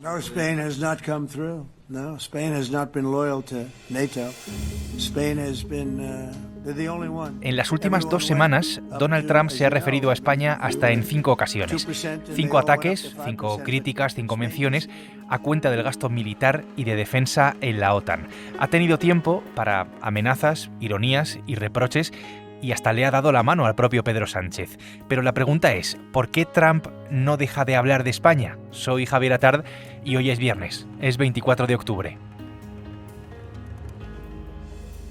No, Spain has not come through. No, Spain has not been loyal to NATO. Spain has been they're the only one. En las últimas 2 semanas, Donald Trump se ha referido a España hasta en 5 ocasiones. 5 ataques, 5 críticas, 5 menciones a cuenta del gasto militar y de defensa en la OTAN. Ha tenido tiempo para amenazas, ironías y reproches y hasta le ha dado la mano al propio Pedro Sánchez. Pero la pregunta es, ¿por qué Trump no deja de hablar de España? Soy Javier Atard y hoy es viernes, es 24 de octubre.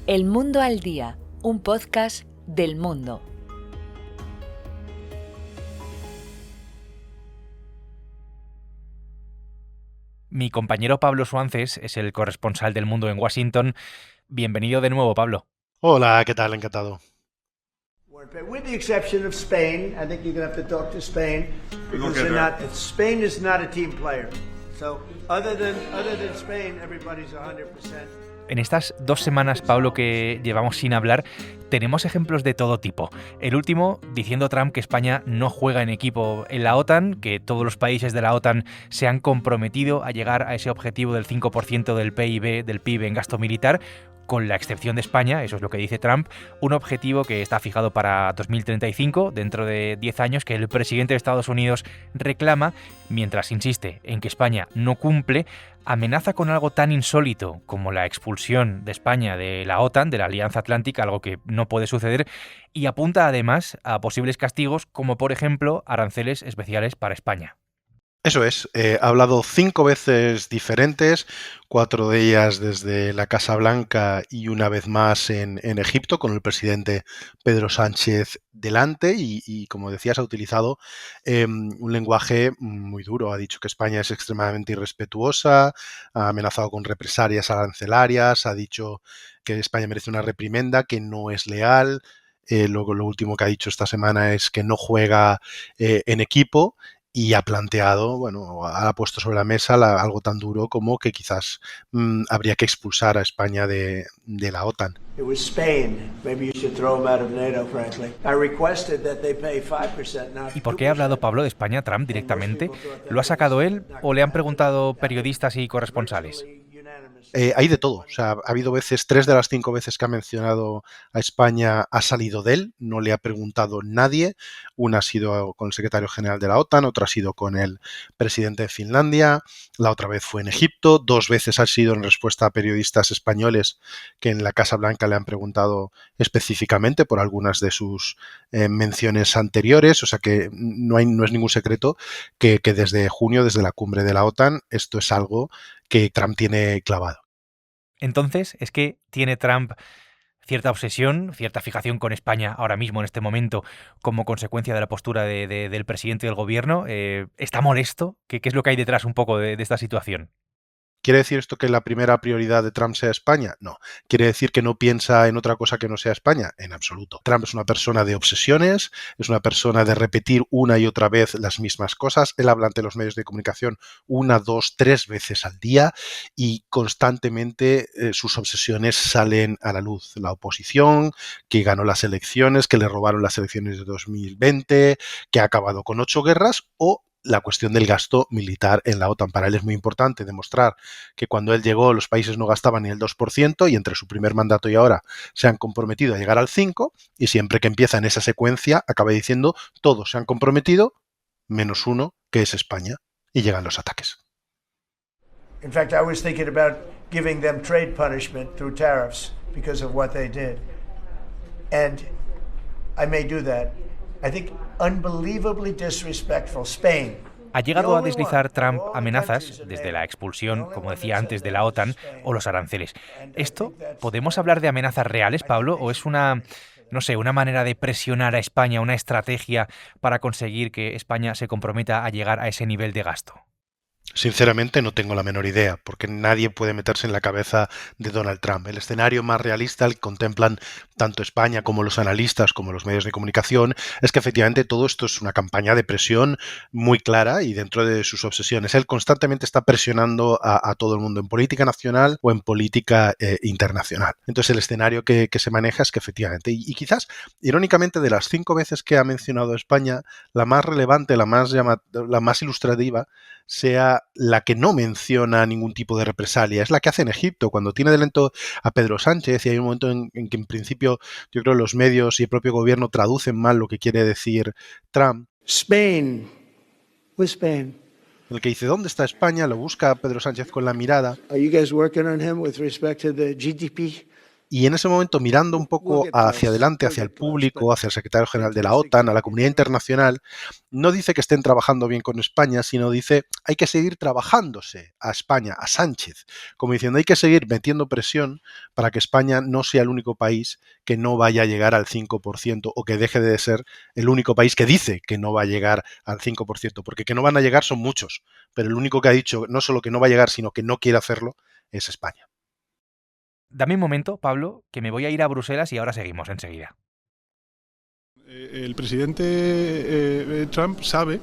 El Mundo al Día, un podcast del Mundo. Mi compañero Pablo Suances es el corresponsal del Mundo en Washington. Bienvenido de nuevo, Pablo. Hola, ¿qué tal? Encantado. With the exception of Spain, I think you're going to have to talk to Spain because Spain is not a team player. So other than Spain, everybody's 100%. En estas 2 semanas, Pablo, que llevamos sin hablar, tenemos ejemplos de todo tipo. El último, diciendo Trump que España no juega en equipo en la OTAN, que todos los países de la OTAN se han comprometido a llegar a ese objetivo del 5% del PIB en gasto militar, con la excepción de España, eso es lo que dice Trump, un objetivo que está fijado para 2035, dentro de 10 años, que el presidente de Estados Unidos reclama, mientras insiste en que España no cumple, amenaza con algo tan insólito como la expulsión de España de la OTAN, de la Alianza Atlántica, algo que no puede suceder, y apunta además a posibles castigos como, por ejemplo, aranceles especiales para España. Eso es, ha hablado 5 veces diferentes, 4 de ellas desde la Casa Blanca y una vez más en Egipto, con el presidente Pedro Sánchez delante y como decías, ha utilizado un lenguaje muy duro. Ha dicho que España es extremadamente irrespetuosa, ha amenazado con represalias arancelarias, ha dicho que España merece una reprimenda, que no es leal. Luego lo último que ha dicho esta semana es que no juega en equipo. Y ha planteado, ha puesto sobre la mesa algo tan duro como que quizás habría que expulsar a España de la OTAN. ¿Y por qué ha hablado Pablo de España, Trump, directamente? ¿Lo ha sacado él o le han preguntado periodistas y corresponsales? Hay de todo. O sea, ha habido veces, 3 de las 5 veces que ha mencionado a España ha salido de él, no le ha preguntado nadie. Una ha sido con el secretario general de la OTAN, otra ha sido con el presidente de Finlandia, la otra vez fue en Egipto, 2 veces ha sido en respuesta a periodistas españoles que en la Casa Blanca le han preguntado específicamente por algunas de sus menciones anteriores. O sea que no es ningún secreto que desde junio, desde la cumbre de la OTAN, esto es algo que Trump tiene clavado. Entonces, ¿es que tiene Trump cierta obsesión, cierta fijación con España ahora mismo, en este momento, como consecuencia de la postura del presidente del gobierno? ¿Está molesto? ¿Qué es lo que hay detrás un poco de esta situación? ¿Quiere decir esto que la primera prioridad de Trump sea España? No. ¿Quiere decir que no piensa en otra cosa que no sea España? En absoluto. Trump es una persona de obsesiones, es una persona de repetir una y otra vez las mismas cosas. Él habla ante los medios de comunicación 1, 2, 3 veces al día y constantemente sus obsesiones salen a la luz. La oposición, que ganó las elecciones, que le robaron las elecciones de 2020, que ha acabado con 8 guerras, o la cuestión del gasto militar en la OTAN. Para él es muy importante demostrar que cuando él llegó los países no gastaban ni el 2% y entre su primer mandato y ahora se han comprometido a llegar al 5%, y siempre que empieza en esa secuencia acaba diciendo todos se han comprometido menos uno, que es España, y llegan los ataques. In fact, I was thinking about giving them trade punishment through tariffs because of what they did. And I may do that. I think unbelievably disrespectful. Spain. ¿Ha llegado a deslizar Trump amenazas, desde la expulsión, como decía antes, de la OTAN o los aranceles? ¿Esto podemos hablar de amenazas reales, Pablo, o es una manera de presionar a España, una estrategia para conseguir que España se comprometa a llegar a ese nivel de gasto? Sinceramente no tengo la menor idea, porque nadie puede meterse en la cabeza de Donald Trump. El escenario más realista, el que contemplan tanto España como los analistas, como los medios de comunicación, es que efectivamente todo esto es una campaña de presión muy clara y dentro de sus obsesiones. Él constantemente está presionando a todo el mundo en política nacional o en política internacional. Entonces el escenario que se maneja es que efectivamente, y quizás irónicamente de las 5 veces que ha mencionado España, la más relevante, la más ilustrativa, sea la que no menciona ningún tipo de represalia. Es la que hace en Egipto, cuando tiene delante a Pedro Sánchez, y hay un momento en que en principio yo creo los medios y el propio gobierno traducen mal lo que quiere decir Trump. Spain. Where's Spain? El que dice, ¿dónde está España? Lo busca Pedro Sánchez con la mirada. Are you guys working on him with respect to the GDP? Y en ese momento, mirando un poco hacia adelante, hacia el público, hacia el secretario general de la OTAN, a la comunidad internacional, no dice que estén trabajando bien con España, sino dice hay que seguir trabajándose a España, a Sánchez, como diciendo hay que seguir metiendo presión para que España no sea el único país que no vaya a llegar al 5% o que deje de ser el único país que dice que no va a llegar al 5%, porque que no van a llegar son muchos, pero el único que ha dicho no solo que no va a llegar, sino que no quiere hacerlo, es España. Dame un momento, Pablo, que me voy a ir a Bruselas y ahora seguimos enseguida. El presidente Trump sabe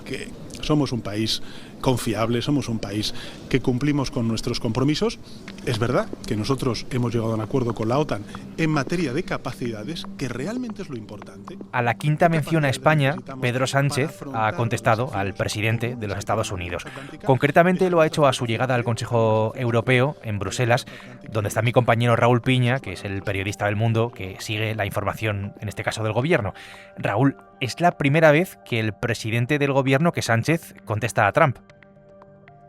que somos un país confiable, somos un país que cumplimos con nuestros compromisos. Es verdad que nosotros hemos llegado a un acuerdo con la OTAN en materia de capacidades, que realmente es lo importante. A la quinta mención a España, Pedro Sánchez ha contestado al presidente de los Estados Unidos. Concretamente lo ha hecho a su llegada al Consejo Europeo en Bruselas, donde está mi compañero Raúl Piña, que es el periodista del Mundo que sigue la información, en este caso del gobierno. Raúl, es la primera vez que el presidente del gobierno, que Sánchez, contesta a Trump.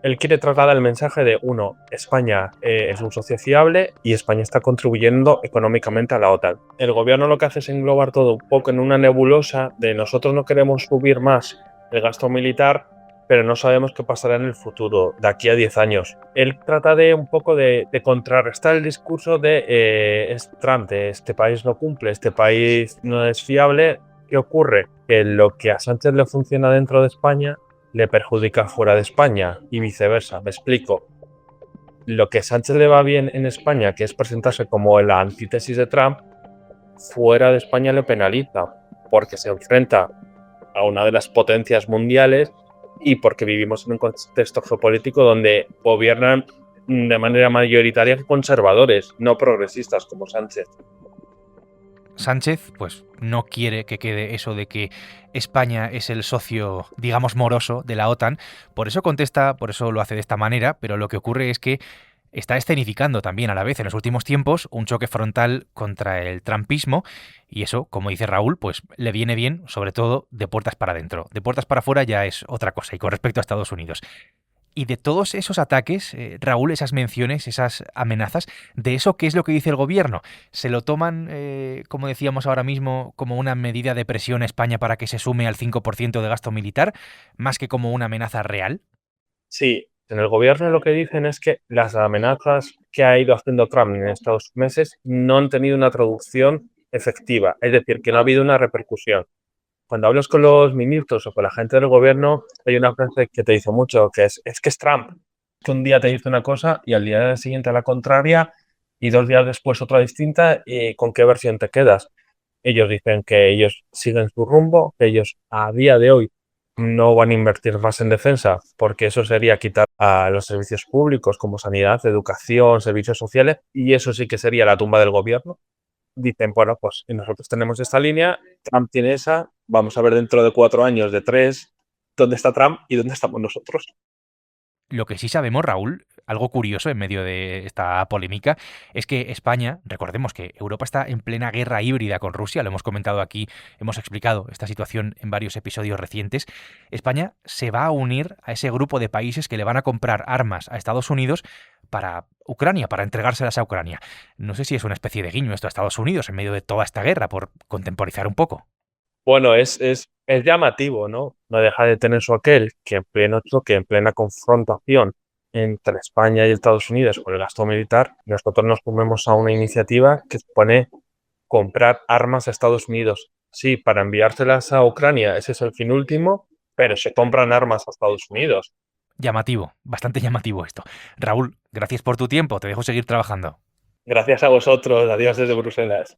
Él quiere trasladar el mensaje de, uno, España es un socio fiable y España está contribuyendo económicamente a la OTAN. El gobierno lo que hace es englobar todo un poco en una nebulosa de nosotros no queremos subir más el gasto militar, pero no sabemos qué pasará en el futuro, de aquí a 10 años. Él trata de un poco de contrarrestar el discurso de Trump, de este país no cumple, este país no es fiable. ¿Qué ocurre? Que lo que a Sánchez le funciona dentro de España le perjudica fuera de España y viceversa. Me explico. Lo que a Sánchez le va bien en España, que es presentarse como la antítesis de Trump, fuera de España le penaliza, porque se enfrenta a una de las potencias mundiales y porque vivimos en un contexto geopolítico donde gobiernan de manera mayoritaria conservadores, no progresistas como Sánchez. Sánchez, pues, no quiere que quede eso de que España es el socio, digamos, moroso de la OTAN. Por eso contesta, por eso lo hace de esta manera, pero lo que ocurre es que está escenificando también a la vez en los últimos tiempos un choque frontal contra el trumpismo y eso, como dice Raúl, pues le viene bien, sobre todo de puertas para adentro. De puertas para afuera ya es otra cosa y con respecto a Estados Unidos. Y de todos esos ataques, Raúl, esas menciones, esas amenazas, ¿de eso qué es lo que dice el gobierno? ¿Se lo toman, como decíamos ahora mismo, como una medida de presión a España para que se sume al 5% de gasto militar, más que como una amenaza real? Sí, en el gobierno lo que dicen es que las amenazas que ha ido haciendo Trump en estos meses no han tenido una traducción efectiva, es decir, que no ha habido una repercusión. Cuando hablas con los ministros o con la gente del gobierno, hay una frase que te dice mucho, que es que es Trump, que un día te dice una cosa y al día siguiente la contraria y 2 días después otra distinta, y ¿con qué versión te quedas? Ellos dicen que ellos siguen su rumbo, que ellos a día de hoy no van a invertir más en defensa, porque eso sería quitar a los servicios públicos como sanidad, educación, servicios sociales, y eso sí que sería la tumba del gobierno. Dicen, bueno, pues nosotros tenemos esta línea, Trump tiene esa, vamos a ver dentro de 4 años, de 3, dónde está Trump y dónde estamos nosotros. Lo que sí sabemos, Raúl, algo curioso en medio de esta polémica, es que España, recordemos que Europa está en plena guerra híbrida con Rusia, lo hemos comentado aquí, hemos explicado esta situación en varios episodios recientes, España se va a unir a ese grupo de países que le van a comprar armas a Estados Unidos para Ucrania, para entregárselas a Ucrania. No sé si es una especie de guiño esto a Estados Unidos en medio de toda esta guerra, por contemporizar un poco. Bueno, es llamativo, ¿no? No deja de tener su aquel que en pleno choque, en plena confrontación entre España y Estados Unidos con el gasto militar, nosotros nos sumemos a una iniciativa que supone comprar armas a Estados Unidos. Sí, para enviárselas a Ucrania, ese es el fin último, pero se compran armas a Estados Unidos. Llamativo, bastante llamativo esto. Raúl, gracias por tu tiempo, te dejo seguir trabajando. Gracias a vosotros, adiós desde Bruselas.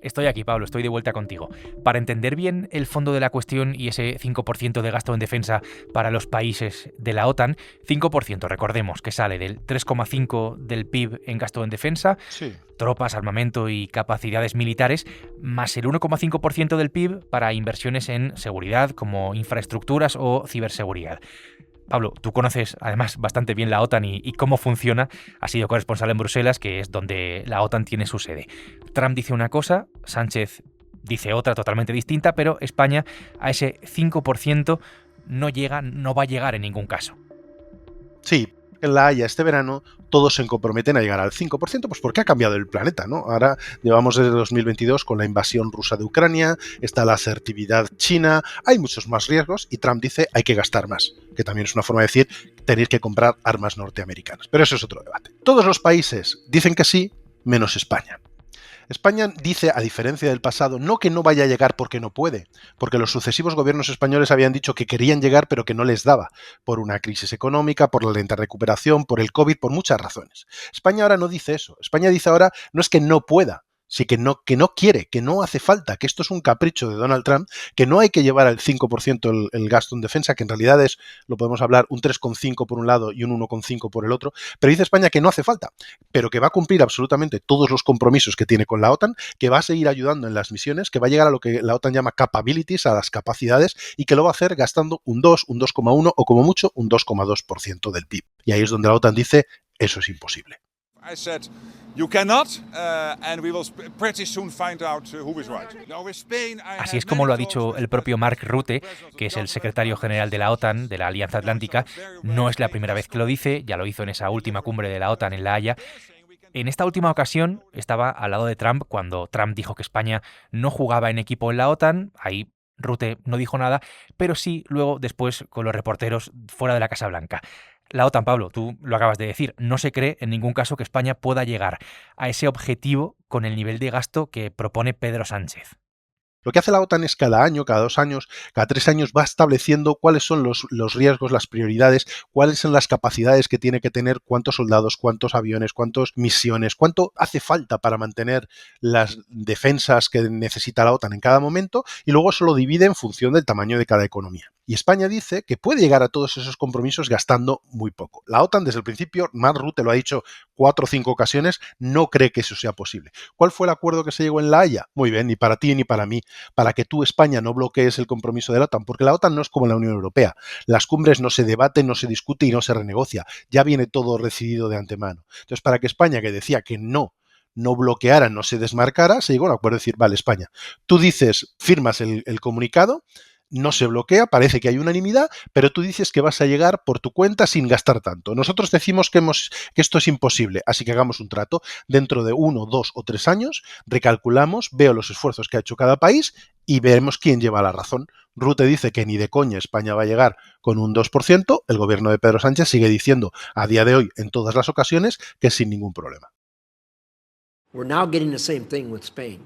Estoy aquí, Pablo, estoy de vuelta contigo. Para entender bien el fondo de la cuestión y ese 5% de gasto en defensa para los países de la OTAN, 5%, recordemos, que sale del 3,5% del PIB en gasto en defensa, Sí. tropas, armamento y capacidades militares, más el 1,5% del PIB para inversiones en seguridad, como infraestructuras o ciberseguridad. Pablo, tú conoces además bastante bien la OTAN y cómo funciona. Has sido corresponsal en Bruselas, que es donde la OTAN tiene su sede. Trump dice una cosa, Sánchez dice otra totalmente distinta, pero España a ese 5% no llega, no va a llegar en ningún caso. Sí, en La Haya este verano todos se comprometen a llegar al 5%, pues porque ha cambiado el planeta, ¿no? Ahora llevamos desde 2022 con la invasión rusa de Ucrania, está la asertividad china, hay muchos más riesgos y Trump dice hay que gastar más, que también es una forma de decir tenéis que comprar armas norteamericanas. Pero eso es otro debate. Todos los países dicen que sí, menos España. España dice, a diferencia del pasado, no que no vaya a llegar porque no puede, porque los sucesivos gobiernos españoles habían dicho que querían llegar pero que no les daba, por una crisis económica, por la lenta recuperación, por el COVID, por muchas razones. España ahora no dice eso. España dice ahora no es que no pueda, sí que no quiere, que no hace falta, que esto es un capricho de Donald Trump, que no hay que llevar al 5% el gasto en defensa, que en realidad es, lo podemos hablar, un 3,5 por un lado y un 1,5 por el otro, pero dice España que no hace falta, pero que va a cumplir absolutamente todos los compromisos que tiene con la OTAN, que va a seguir ayudando en las misiones, que va a llegar a lo que la OTAN llama capabilities, a las capacidades, y que lo va a hacer gastando un 2, un 2,1 o como mucho un 2,2% del PIB. Y ahí es donde la OTAN dice, eso es imposible. I said, you cannot, and we will pretty soon find out who is right. Now, with Spain, Así es como lo ha dicho el propio Mark Rutte, que es el secretario general de la OTAN, de la Alianza Atlántica. No es la primera vez que lo dice, ya lo hizo en esa última cumbre de la OTAN en La Haya. En esta última ocasión estaba al lado de Trump cuando Trump dijo que España no jugaba en equipo en la OTAN. Ahí Rutte no dijo nada, pero sí luego después con los reporteros fuera de la Casa Blanca. La OTAN, Pablo, tú lo acabas de decir, no se cree en ningún caso que España pueda llegar a ese objetivo con el nivel de gasto que propone Pedro Sánchez. Lo que hace la OTAN es cada año, cada 2 años, cada 3 años va estableciendo cuáles son los riesgos, las prioridades, cuáles son las capacidades que tiene que tener, cuántos soldados, cuántos aviones, cuántas misiones, cuánto hace falta para mantener las defensas que necesita la OTAN en cada momento y luego eso lo divide en función del tamaño de cada economía. Y España dice que puede llegar a todos esos compromisos gastando muy poco. La OTAN desde el principio, Mark Rutte lo ha dicho 4 o 5 ocasiones, no cree que eso sea posible. ¿Cuál fue el acuerdo que se llegó en La Haya? Muy bien, ni para ti ni para mí, para que tú, España, no bloquees el compromiso de la OTAN, porque la OTAN no es como la Unión Europea. Las cumbres no se debaten, no se discute y no se renegocia. Ya viene todo decidido de antemano. Entonces, para que España, que decía que no bloqueara, no se desmarcara, se llegó a un acuerdo de decir, vale, España, tú dices, firmas el comunicado, no se bloquea, parece que hay unanimidad, pero tú dices que vas a llegar por tu cuenta sin gastar tanto. Nosotros decimos que esto es imposible, así que hagamos un trato. Dentro de 1, 2 o 3 años, recalculamos, veo los esfuerzos que ha hecho cada país y veremos quién lleva la razón. Rutte dice que ni de coña España va a llegar con un 2%, el gobierno de Pedro Sánchez sigue diciendo a día de hoy, en todas las ocasiones, que sin ningún problema. We're now getting the same thing with Spain.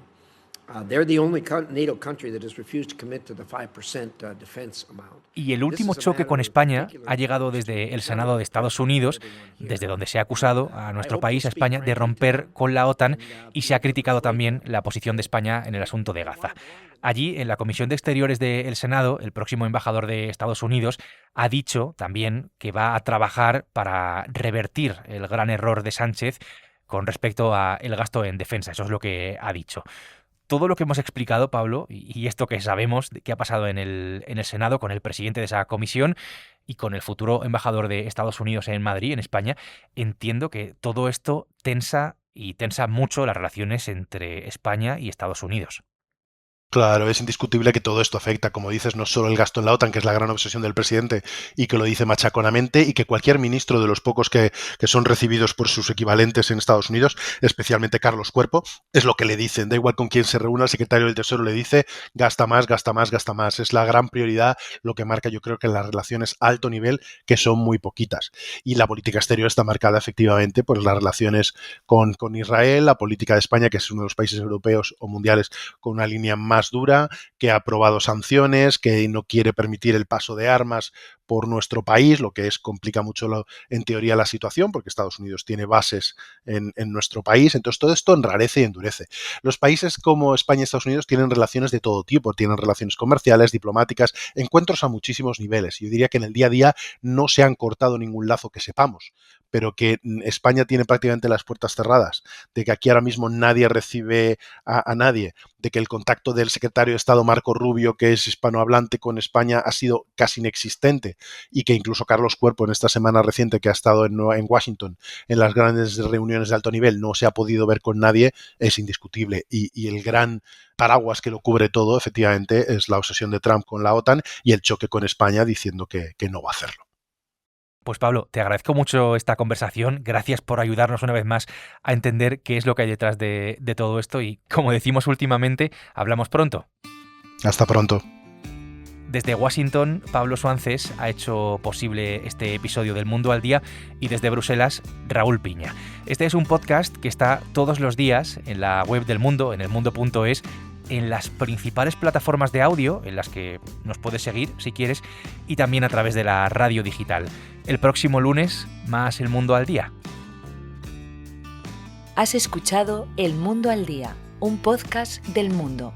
They're the only NATO country that has refused to commit to the 5% defense amount. Y el último choque con España ha llegado desde el Senado de Estados Unidos, desde donde se ha acusado a nuestro país, a España, de romper con la OTAN y se ha criticado también la posición de España en el asunto de Gaza. Allí, en la Comisión de Exteriores del Senado, el próximo embajador de Estados Unidos ha dicho también que va a trabajar para revertir el gran error de Sánchez con respecto al gasto en defensa. Eso es lo que ha dicho. Todo lo que hemos explicado, Pablo, y esto que sabemos que ha pasado en el Senado con el presidente de esa comisión y con el futuro embajador de Estados Unidos en Madrid, en España, entiendo que todo esto tensa mucho las relaciones entre España y Estados Unidos. Claro, es indiscutible que todo esto afecta, como dices, no solo el gasto en la OTAN, que es la gran obsesión del presidente y que lo dice machaconamente, y que cualquier ministro de los pocos que son recibidos por sus equivalentes en Estados Unidos, especialmente Carlos Cuerpo, es lo que le dicen. Da igual con quién se reúna, el secretario del Tesoro le dice gasta más, gasta más, gasta más. Es la gran prioridad, lo que marca yo creo que las relaciones alto nivel, que son muy poquitas. Y la política exterior está marcada efectivamente por las relaciones con Israel, la política de España, que es uno de los países europeos o mundiales con una línea más más dura, que ha aprobado sanciones, que no quiere permitir el paso de armas por nuestro país, lo que complica mucho en teoría la situación, porque Estados Unidos tiene bases en nuestro país. Entonces todo esto enrarece y endurece. Los países como España y Estados Unidos tienen relaciones de todo tipo, tienen relaciones comerciales, diplomáticas, encuentros a muchísimos niveles. Yo diría que en el día a día no se han cortado ningún lazo que sepamos, pero que España tiene prácticamente las puertas cerradas, de que aquí ahora mismo nadie recibe a nadie, de que el contacto del secretario de Estado Marco Rubio, que es hispanohablante, con España ha sido casi inexistente, y que incluso Carlos Cuerpo en esta semana reciente que ha estado en Washington en las grandes reuniones de alto nivel no se ha podido ver con nadie, es indiscutible. Y el gran paraguas que lo cubre todo, efectivamente, es la obsesión de Trump con la OTAN y el choque con España diciendo que no va a hacerlo. Pues Pablo, te agradezco mucho esta conversación. Gracias por ayudarnos una vez más a entender qué es lo que hay detrás de todo esto y, como decimos últimamente, hablamos pronto. Hasta pronto. Desde Washington, Pablo Suances ha hecho posible este episodio del Mundo al Día y desde Bruselas, Raúl Piña. Este es un podcast que está todos los días en la web del Mundo, en elmundo.es, en las principales plataformas de audio en las que nos puedes seguir si quieres y también a través de la radio digital. El próximo lunes, más El Mundo al Día. Has escuchado El Mundo al Día, un podcast del Mundo.